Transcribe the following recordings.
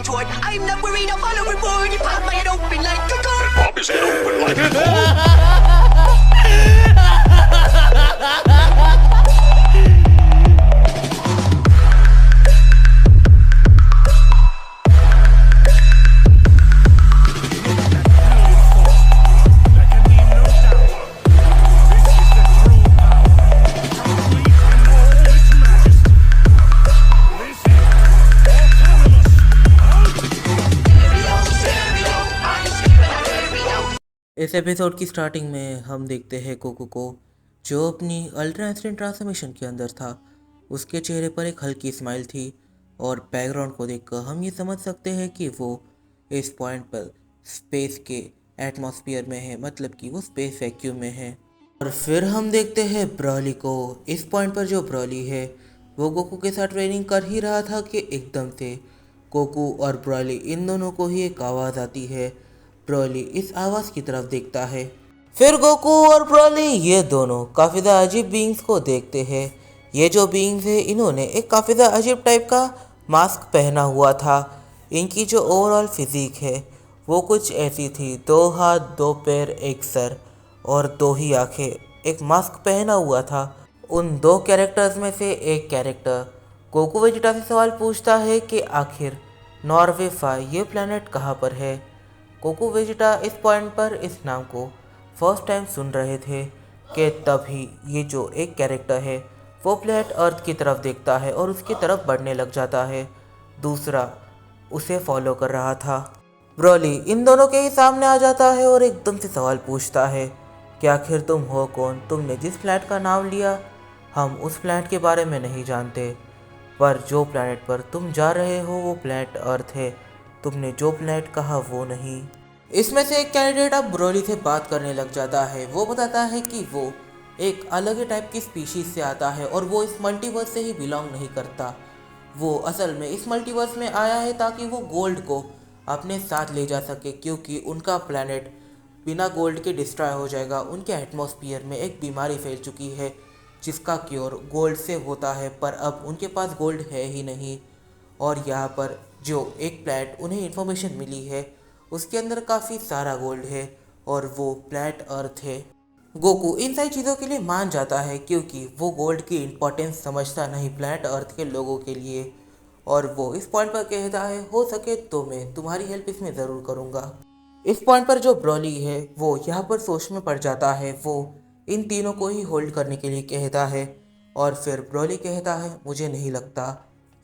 retort. I'm not worried, I'll follow reward. You pop my head open like a gun. And pop his head open like a इस episode की starting में हम देखते हैं cocoa को, जो अपनी अल्ट्रा इंस्टेंट ट्रांसफॉर्मेशन के अंदर था। उसके चेहरे पर एक हल्की स्माइल थी और बैकग्राउंड को देखकर हम ये समझ सकते हैं कि वो इस पॉइंट पर स्पेस के एटमॉस्फेयर में है, मतलब कि वो स्पेस वैक्यूम में है। और फिर हम देखते हैं ब्रॉली को। इस पॉइंट पर जो ब्रॉली है वो गोकू के साथ ट्रेनिंग कर ही रहा था कि एकदम से गोकू और ब्रॉली इन दोनों को ही एक आवाज़ आती है। ब्रॉली इस आवाज़ की तरफ देखता है। फिर गोकू और ब्रॉली ये दोनों काफ़ी ज़्यादा अजीब बीइंग्स को देखते हैं। ये जो बीइंग्स है इन्होंने एक काफ़ी ज़्यादा अजीब टाइप का मास्क पहना हुआ था। इनकी जो ओवरऑल फिजिक है वो कुछ ऐसी थी, 2 हाथ 2 पैर 1 सर और 2 ही आंखें, एक मास्क पहना हुआ था। उन 2 कैरेक्टर्स में से एक कैरेक्टर गोकू वेजिटा से सवाल पूछता है कि आखिर नॉर्वे 5 ये प्लैनेट कहाँ पर है। गोकू वेजिटा इस पॉइंट पर इस नाम को फर्स्ट टाइम सुन रहे थे कि तभी ये जो एक कैरेक्टर है वो प्लेनेट अर्थ की तरफ देखता है और उसकी तरफ बढ़ने लग जाता है। दूसरा उसे फॉलो कर रहा था। ब्रॉली इन दोनों के ही सामने आ जाता है और एकदम से सवाल पूछता है कि आखिर तुम हो कौन? तुमने जिस प्लैनेट का नाम लिया हम उस प्लैनेट के बारे में नहीं जानते, पर जो प्लैनेट पर तुम जा रहे हो वो प्लैनेट अर्थ है। तुमने जो प्लैनेट कहा वो नहीं। इसमें से एक कैंडिडेट अब ब्रॉली से बात करने लग जाता है। वो बताता है कि वो एक अलग ही टाइप की स्पीशीज से आता है और वो इस मल्टीवर्स से ही बिलोंग नहीं करता। वो असल में इस मल्टीवर्स में आया है ताकि वो गोल्ड को अपने साथ ले जा सके, क्योंकि उनका प्लैनेट बिना गोल्ड के डिस्ट्रॉय हो जाएगा। उनके एटमॉस्फेयर में एक बीमारी फैल चुकी है जिसका क्योर गोल्ड से होता है, पर अब उनके पास गोल्ड है ही नहीं। और यहाँ पर जो एक प्लैनेट उन्हें इन्फॉर्मेशन मिली है उसके अंदर काफ़ी सारा गोल्ड है और वो प्लैनेट अर्थ है। गोकू इन सारी चीज़ों के लिए मान जाता है क्योंकि वो गोल्ड की इम्पोर्टेंस समझता नहीं प्लैनेट अर्थ के लोगों के लिए। और वो इस पॉइंट पर कहता है हो सके तो मैं तुम्हारी हेल्प इसमें ज़रूर करूँगा। इस पॉइंट पर जो ब्रॉली है वो यहाँ पर सोच में पड़ जाता है। वो इन तीनों को ही होल्ड करने के लिए कहता है और फिर ब्रॉली कहता है मुझे नहीं लगता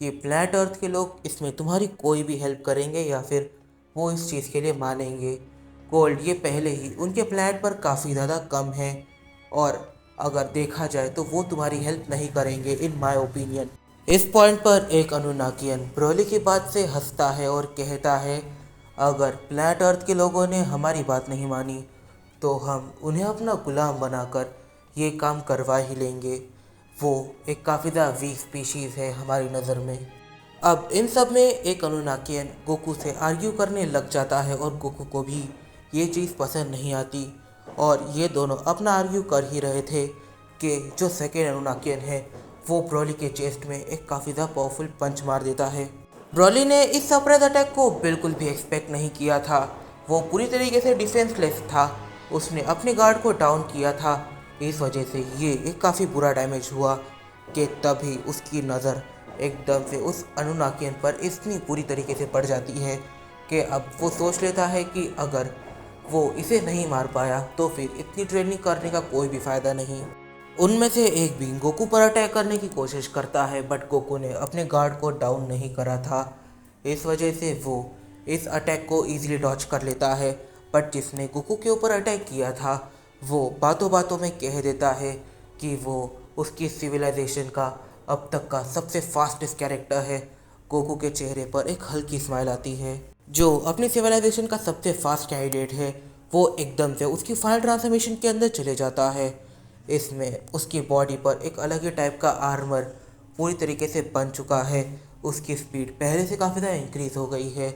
कि प्लैनेट अर्थ के लोग इसमें तुम्हारी कोई भी हेल्प करेंगे या फिर वो इस चीज़ के लिए मानेंगे। गोल्ड ये पहले ही उनके प्लैनेट पर काफ़ी ज़्यादा कम है और अगर देखा जाए तो वो तुम्हारी हेल्प नहीं करेंगे इन माय ओपिनियन। इस पॉइंट पर एक अनुनाकियन ब्रॉली की बात से हंसता है और कहता है अगर प्लैनेट अर्थ के लोगों ने हमारी बात नहीं मानी तो हम उन्हें अपना गुलाम बनाकर ये काम करवा ही लेंगे। वो एक काफ़ी ज़्यादा वीक स्पीशीज़ है हमारी नज़र में। अब इन सब में एक अनुनाकियन गोकू से आर्ग्यू करने लग जाता है और गोकू को भी ये चीज़ पसंद नहीं आती और ये दोनों अपना आर्ग्यू कर ही रहे थे कि जो सेकेंड अनुनाकियन है वो ब्रॉली के चेस्ट में एक काफ़ी ज़्यादा पावरफुल पंच मार देता है। ब्रॉली ने इस सरप्राइज अटैक को बिल्कुल भी एक्सपेक्ट नहीं किया था। वो पूरी तरीके से डिफेंसलेस था। उसने अपने गार्ड को डाउन किया था, इस वजह से ये एक काफ़ी बुरा डैमेज हुआ कि तभी उसकी नज़र एकदम से उस अनुनाकियन पर इतनी बुरी तरीके से पड़ जाती है कि अब वो सोच लेता है कि अगर वो इसे नहीं मार पाया तो फिर इतनी ट्रेनिंग करने का कोई भी फ़ायदा नहीं। उनमें से एक भी गोकू पर अटैक करने की कोशिश करता है, बट गोकू ने अपने गार्ड को डाउन नहीं करा था। इस वजह से वो इस अटैक को ईजिली डॉच कर लेता है। बट जिसने गोकू के ऊपर अटैक किया था वो बातों बातों में कह देता है कि वो उसकी सिविलाइजेशन का अब तक का सबसे फास्टेस्ट कैरेक्टर है। गोकू के चेहरे पर एक हल्की स्माइल आती है। जो अपनी सिविलाइजेशन का सबसे फास्ट कैंडिडेट है वो एकदम से उसकी फाइनल ट्रांसफॉर्मेशन के अंदर चले जाता है। इसमें उसकी बॉडी पर एक अलग ही टाइप का आर्मर पूरी तरीके से बन चुका है। उसकी स्पीड पहले से काफ़ी ज़्यादा इंक्रीज़ हो गई है।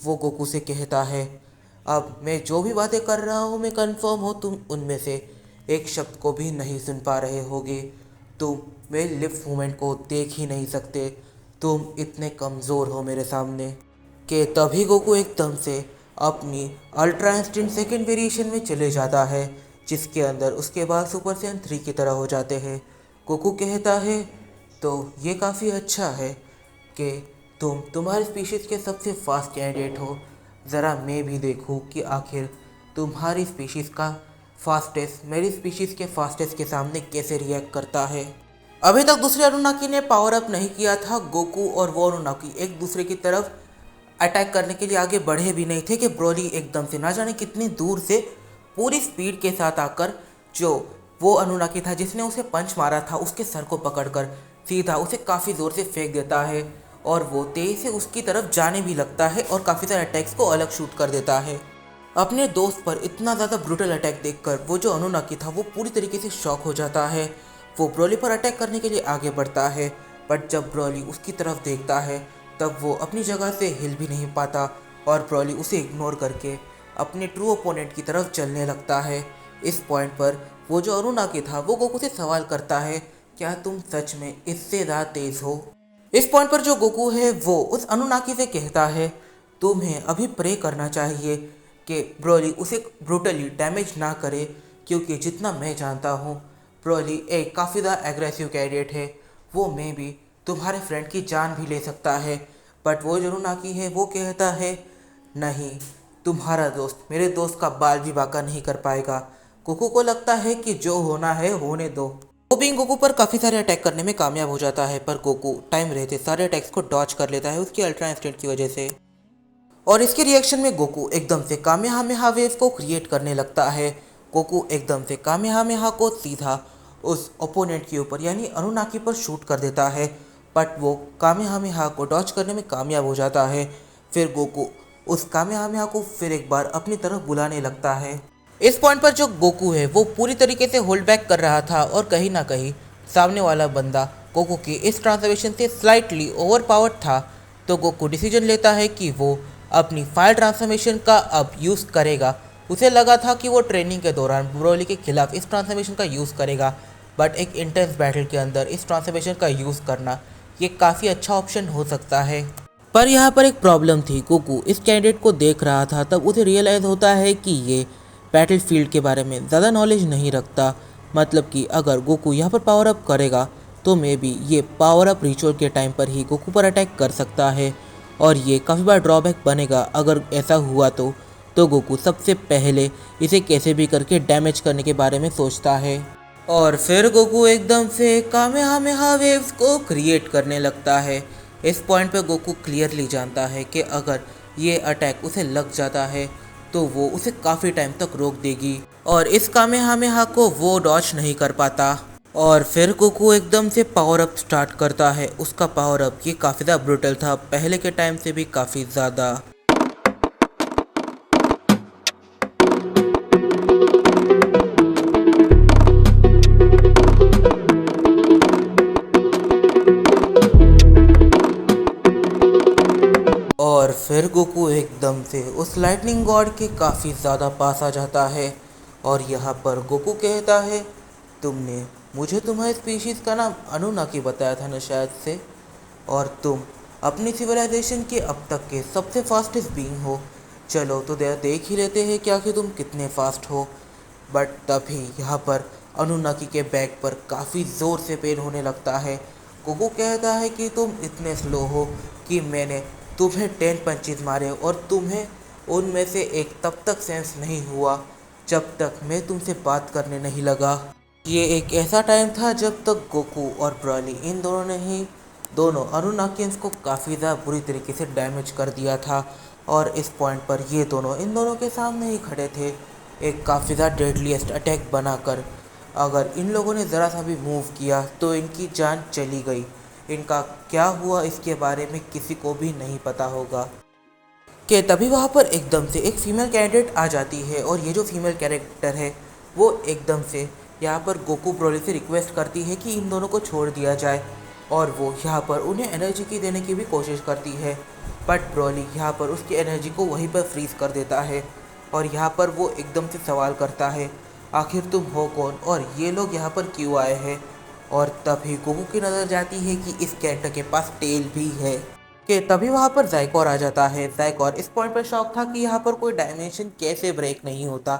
वो गोकू से कहता है अब मैं जो भी बातें कर रहा हूँ मैं कंफर्म हो तुम उनमें से एक शब्द को भी नहीं सुन पा रहे होगे। तुम मेरे लिप मूवमेंट को देख ही नहीं सकते। तुम इतने कमज़ोर हो मेरे सामने। कि तभी गोकू एकदम से अपनी अल्ट्रा इंस्टेंट सेकेंड वेरिएशन में चले जाता है, जिसके अंदर उसके बाद सुपर सैयन 3 की तरह हो जाते हैं। गोकू कहता है तो ये काफ़ी अच्छा है कि तुम्हारी स्पीशीज़ के सबसे फास्ट कैंडिडेट हो। ज़रा मैं भी देखूं कि आखिर तुम्हारी स्पीशीज़ का फास्टेस्ट मेरी स्पीशीज़ के फास्टेस्ट के सामने कैसे रिएक्ट करता है। अभी तक दूसरे अनुनाकी ने पावर अप नहीं किया था। गोकू और वो अनुनाकी एक दूसरे की तरफ अटैक करने के लिए आगे बढ़े भी नहीं थे कि ब्रोली एकदम से ना जाने कितनी दूर से पूरी स्पीड के साथ आकर जो वो अनुनाकी था जिसने उसे पंच मारा था उसके सर को पकड़कर सीधा उसे काफ़ी ज़ोर से फेंक देता है और वो तेज़ी से उसकी तरफ जाने भी लगता है और काफ़ी सारे अटैक्स को अलग शूट कर देता है। अपने दोस्त पर इतना ज़्यादा ब्रूटल अटैक देखकर वो जो अनुनाकी था वो पूरी तरीके से शॉक हो जाता है। वो ब्रोली पर अटैक करने के लिए आगे बढ़ता है, बट जब ब्रोली उसकी तरफ देखता है तब वो अपनी जगह से हिल भी नहीं पाता और ब्रोली उसे इग्नोर करके अपने ट्रू ओपोनेंट की तरफ चलने लगता है। इस पॉइंट पर वो जो अनुनाकी था वो गोकू से सवाल करता है, क्या तुम सच में इससे ज़्यादा तेज़ हो? इस पॉइंट पर जो गोकू है वो उस अनुनाकी से कहता है, तुम्हें अभी प्रे करना चाहिए कि ब्रोली उसे ब्रूटली डैमेज ना करे, क्योंकि जितना मैं जानता हूँ ब्रोली एक काफ़ी ज़्यादा एग्रेसिव कैंडिडेट है। वो मैं भी तुम्हारे फ्रेंड की जान भी ले सकता है। बट वो जो अनुनाकी है वो कहता है, नहीं, तुम्हारा दोस्त मेरे दोस्त का बाल भी बांका नहीं कर पाएगा। गोकू को लगता है कि जो होना है होने दो। वो भी गोकू पर काफ़ी सारे अटैक करने में कामयाब हो जाता है, पर गोकू टाइम रहते सारे अटैक्स को डॉच कर लेता है उसकी अल्ट्रा इंस्टेंट की वजह से। और इसके रिएक्शन में गोकू एकदम से कामेहामेहा वेव को क्रिएट करने लगता है। गोकू एकदम से कामेहामेहा को सीधा उस ओपोनेंट के ऊपर यानी अनुनाकी पर शूट कर देता है, बट वो कामेहामेहा को डॉच करने में कामयाब हो जाता है। फिर गोकू उस कामेहामेहा को फिर एक बार अपनी तरफ बुलाने लगता है। इस पॉइंट पर जो गोकू है वो पूरी तरीके से होल्ड बैक कर रहा था और कहीं ना कहीं सामने वाला बंदा गोकू की इस ट्रांसफॉर्मेशन से स्लाइटली ओवर पावर्ड था, तो गोकू डिसीजन लेता है कि वो अपनी फायर ट्रांसफॉर्मेशन का अब यूज़ करेगा। उसे लगा था कि वो ट्रेनिंग के दौरान ब्रोली के खिलाफ इस ट्रांसफॉर्मेशन का यूज़ करेगा, बट एक इंटेंस बैटल के अंदर इस ट्रांसफॉर्मेशन का यूज़ करना ये काफ़ी अच्छा ऑप्शन हो सकता है। पर यहाँ पर एक प्रॉब्लम थी। गोकू इस कैंडिडेट को देख रहा था तब उसे रियलाइज़ होता है कि ये बैटल फील्ड के बारे में ज़्यादा नॉलेज नहीं रखता। मतलब कि अगर गोकू यहाँ पर पावर अप करेगा तो मे बी ये पावर अप रिचुअल के टाइम पर ही गोकू पर अटैक कर सकता है और ये काफ़ी बार ड्रॉबैक बनेगा। अगर ऐसा हुआ तो गोकू सबसे पहले इसे कैसे भी करके डैमेज करने के बारे में सोचता है और फिर गोकू एकदम से कामेहामेहा वेव्स को क्रिएट करने लगता है। इस पॉइंट पे गोकू क्लियरली जानता है कि अगर ये अटैक उसे लग जाता है तो वो उसे काफ़ी टाइम तक रोक देगी और इस कामेहामेहा को वो डॉच नहीं कर पाता। और फिर गोकू एकदम से पावर अप स्टार्ट करता है। उसका पावर अप ये काफ़ी ज़्यादा ब्रूटल था, पहले के टाइम से भी काफ़ी ज़्यादा। और फिर गोकू एकदम से उस लाइटनिंग गॉड के काफ़ी ज़्यादा पास आ जाता है और यहाँ पर गोकू कहता है, तुमने मुझे तुम्हारी स्पीशीज़ का नाम अनुनाकी बताया था ना शायद से, और तुम अपनी सिविलाइजेशन के अब तक के सबसे फास्टेस्ट बीइंग हो। चलो तो देख ही लेते हैं कि आखिर तुम कितने फास्ट हो। बट तभी यहाँ पर अनुनाकी के बैक पर काफ़ी ज़ोर से पेन होने लगता है। गोकू कहता है कि तुम इतने स्लो हो कि मैंने तुम्हें 10 पंचेस मारे और तुम्हें उनमें से एक तब तक सेंस नहीं हुआ जब तक मैं तुमसे बात करने नहीं लगा। ये एक ऐसा टाइम था जब तक गोकू और ब्रोली इन दोनों ने ही दोनों अनुनाकियंस को काफ़ी ज़्यादा बुरी तरीके से डैमेज कर दिया था और इस पॉइंट पर ये दोनों इन दोनों के सामने ही खड़े थे एक काफ़ी ज़्यादा डेडलीस्ट अटैक बनाकर। अगर इन लोगों ने ज़रा सा भी मूव किया तो इनकी जान चली गई। इनका क्या हुआ इसके बारे में किसी को भी नहीं पता होगा। कि तभी वहाँ पर एकदम से एक फ़ीमेल कैंडिडेट आ जाती है और ये जो फीमेल कैरेक्टर है वो एकदम से यहाँ पर गोकू ब्रोली से रिक्वेस्ट करती है कि इन दोनों को छोड़ दिया जाए और वो यहाँ पर उन्हें एनर्जी की देने की भी कोशिश करती है, बट ब्रोली यहाँ पर उसकी एनर्जी को वहीं पर फ्रीज़ कर देता है और यहाँ पर वो एकदम से सवाल करता है, आखिर तुम हो कौन और ये लोग यहाँ पर क्यों आए हैं। और तभी गोकू की नज़र जाती है कि इस कैरेक्टर के पास टेल भी है। कि तभी वहाँ पर ज़ाइकोर आ जाता है। ज़ाइकोर इस पॉइंट पर शॉक था कि यहाँ पर कोई डायमेंशन कैसे ब्रेक नहीं होता,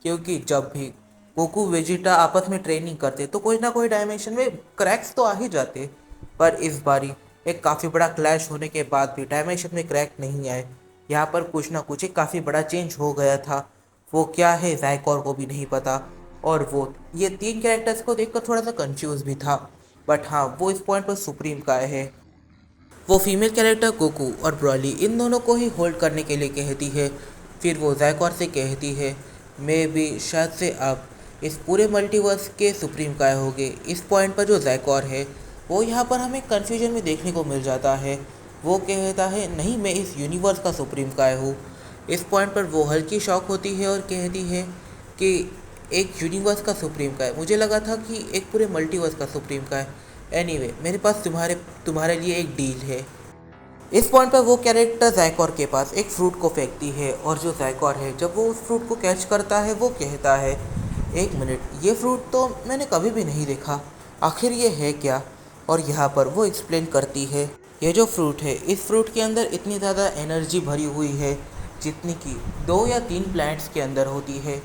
क्योंकि जब भी गोकू वेजिटा आपस में ट्रेनिंग करते तो कोई ना कोई डायमेंशन में क्रैक्स तो आ ही जाते, पर इस बारी एक काफ़ी बड़ा क्लैश होने के बाद भी डायमेंशन में क्रैक नहीं आए। यहाँ पर कुछ ना कुछ एक काफ़ी बड़ा चेंज हो गया था। वो क्या है ज़ाइकोर को भी नहीं पता, और वो ये तीन कैरेक्टर्स को देखकर थोड़ा सा कंफ्यूज भी था। बट हाँ, वो इस पॉइंट पर सुप्रीम काय है। वो फीमेल कैरेक्टर गोकू और ब्रॉली इन दोनों को ही होल्ड करने के लिए कहती है। फिर वो ज़ाइकोर से कहती है मैं भी शायद से आप इस पूरे मल्टीवर्स के सुप्रीम काय होगे। इस पॉइंट पर जो ज़ाइकोर है वो यहाँ पर हमें कन्फ्यूजन में देखने को मिल जाता है। वो कहता है नहीं, मैं इस यूनिवर्स का सुप्रीम काय हूँ। इस पॉइंट पर वो हल्की शॉक होती है और कहती है कि एक यूनिवर्स का सुप्रीम काय, मुझे लगा था कि एक पूरे मल्टीवर्स का सुप्रीम काय। एनीवे, मेरे पास तुम्हारे लिए एक डील है। इस पॉइंट पर वो कैरेक्टर ज़ाइकोर के पास एक फ्रूट को फेंकती है, और जो ज़ाइकोर है जब वो उस फ्रूट को कैच करता है वो कहता है एक मिनट, ये फ्रूट तो मैंने कभी भी नहीं देखा, आखिर ये है क्या। और यहाँ पर वो एक्सप्लेन करती है ये जो फ्रूट है, इस फ्रूट के अंदर इतनी ज़्यादा एनर्जी भरी हुई है जितनी कि 2 या 3 प्लांट्स के अंदर होती है,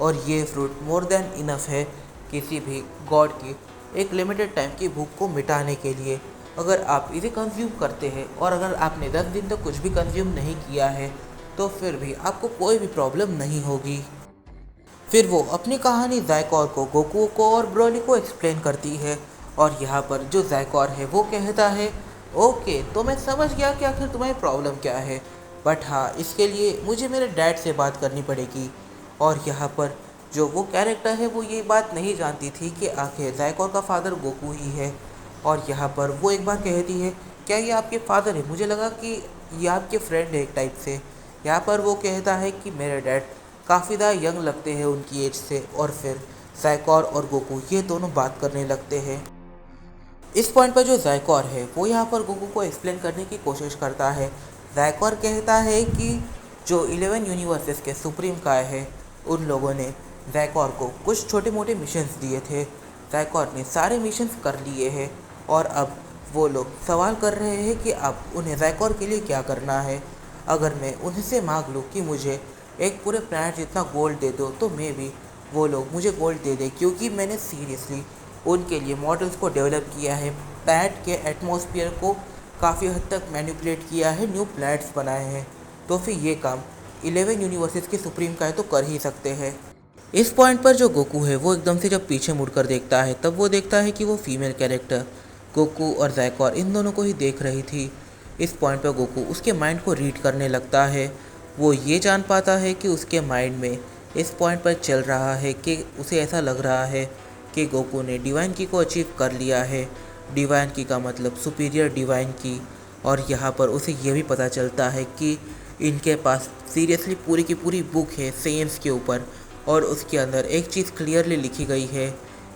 और ये फ्रूट मोर देन इनफ है किसी भी गॉड की एक लिमिटेड टाइम की भूख को मिटाने के लिए। अगर आप इसे कंज्यूम करते हैं और अगर आपने 10 दिन तक कुछ भी कंज्यूम नहीं किया है तो फिर भी आपको कोई भी प्रॉब्लम नहीं होगी। फिर वो अपनी कहानी ज़ाइकोर को, गोकू को और ब्रोली को एक्सप्लेन करती है, और यहाँ पर जो ज़ाइकोर है वो कहता है ओके, तो मैं समझ गया कि आखिर तुम्हारी प्रॉब्लम क्या है, बट हाँ, इसके लिए मुझे मेरे डैड से बात करनी पड़ेगी। और यहाँ पर जो वो कैरेक्टर है वो ये बात नहीं जानती थी कि आखिर ज़ाइकोर का फादर गोकू ही है। और यहाँ पर वो एक बार कहती है क्या ये आपके फादर है, मुझे लगा कि ये आपके फ्रेंड है एक टाइप से। यहाँ पर वो कहता है कि मेरे डैड काफ़ी ज़्यादा यंग लगते हैं उनकी एज से, और फिर ज़ाइकोर और गोकू ये दोनों बात करने लगते हैं। इस पॉइंट पर जो ज़ाइकोर है वो यहाँ पर गोकू को एक्सप्लेन करने की कोशिश करता है। ज़ाइकोर कहता है कि जो 11 यूनिवर्सेस के सुप्रीम काय है उन लोगों ने ज़ाइकोर को कुछ छोटे मोटे मिशंस दिए थे। ज़ाइकोर ने सारे मिशंस कर लिए हैं, और अब वो लोग सवाल कर रहे हैं कि अब उन्हें ज़ाइकोर के लिए क्या करना है। अगर मैं उनसे मांग लूँ कि मुझे एक पूरे प्लैनेट जितना गोल्ड दे दो तो मे भी वो लोग मुझे गोल्ड दे दें, क्योंकि मैंने सीरियसली उनके लिए मॉडल्स को डेवलप किया है, प्लैनेट के एटमॉस्फेयर को काफ़ी हद तक मैनिपुलेट किया है, न्यू प्लैनेट्स बनाए हैं, तो फिर ये काम 11 यूनिवर्सेस के सुप्रीम काय तो कर ही सकते हैं। इस पॉइंट पर जो गोकू है वो एकदम से जब पीछे मुड़कर देखता है तब वो देखता है कि वो फीमेल कैरेक्टर गोकू और ज़ाइकोर इन दोनों को ही देख रही थी। इस पॉइंट पर गोकू उसके माइंड को रीड करने लगता है। वो ये जान पाता है कि उसके माइंड में इस पॉइंट पर चल रहा है कि उसे ऐसा लग रहा है कि गोकू ने डिवाइन की को अचीव कर लिया है। डिवाइन की का मतलब सुपीरियर डिवाइन की। और यहाँ पर उसे ये भी पता चलता है कि इनके पास सीरियसली पूरी की पूरी बुक है सेंस के ऊपर, और उसके अंदर एक चीज़ क्लियरली लिखी गई है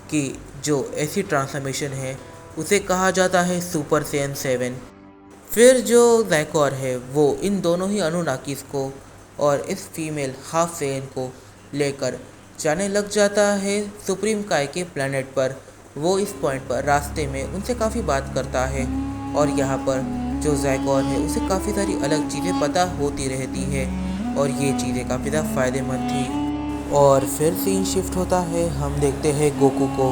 कि जो ऐसी ट्रांसफॉर्मेशन है उसे कहा जाता है सुपर सेन 7। फिर जो ज़ाइकोर है वो इन दोनों ही अनुनाकिस को और इस फीमेल हाफ सेन को लेकर जाने लग जाता है सुप्रीम काय के प्लैनेट पर। वो इस पॉइंट पर रास्ते में उनसे काफ़ी बात करता है, और यहाँ पर जो ज़ाइकोर है उसे काफ़ी सारी अलग चीज़ें पता होती रहती है, और ये चीज़ें काफ़ी ज़्यादा फ़ायदेमंद थी। और फिर सीन शिफ्ट होता है, हम देखते हैं गोकू को।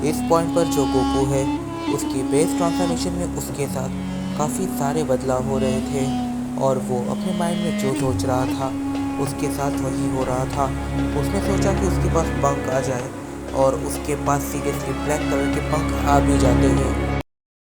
इस पॉइंट पर जो गोकू है उसकी बेस ट्रांसफॉर्मेशन में उसके साथ काफ़ी सारे बदलाव हो रहे थे, और वो अपने माइंड में जो सोच रहा था उसके साथ वही हो रहा था। उसने सोचा कि उसके पास पंख आ जाए, और उसके पास सीरियसली ब्लैक कलर के पंख आ भी जाते हैं।